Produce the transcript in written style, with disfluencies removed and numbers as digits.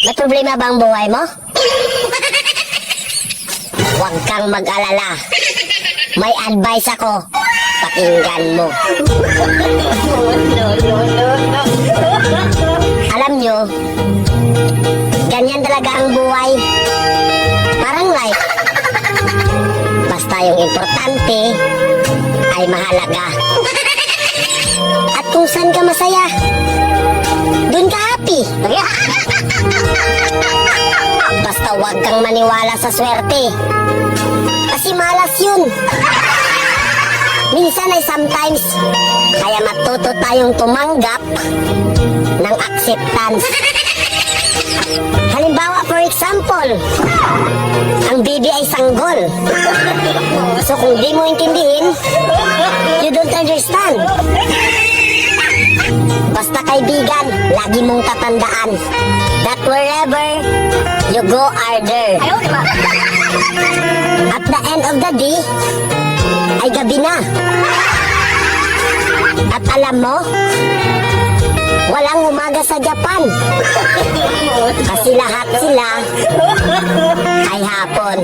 May problema ba ang buhay mo? Huwag kang mag-alala. May advice ako. Pakinggan mo. Alam nyo, ganyan talaga ang buhay. Parang life. Basta yung importante ay mahalaga. At kung saan ka masaya, dun ka happy. Basta huwag kang maniwala sa swerte. Kasi malas yun. Minsan ay sometimes, kaya matuto tayong tumanggap ng acceptance. Halimbawa, for example, ang baby ay sanggol. So kung di mo intindihin, you don't understand. Basta kaibigan, lagi mong tatandaan that wherever you go are there. At the end of the day, ay gabi na. At alam mo, walang umaga sa Japan. Kasi lahat sila ay hapon.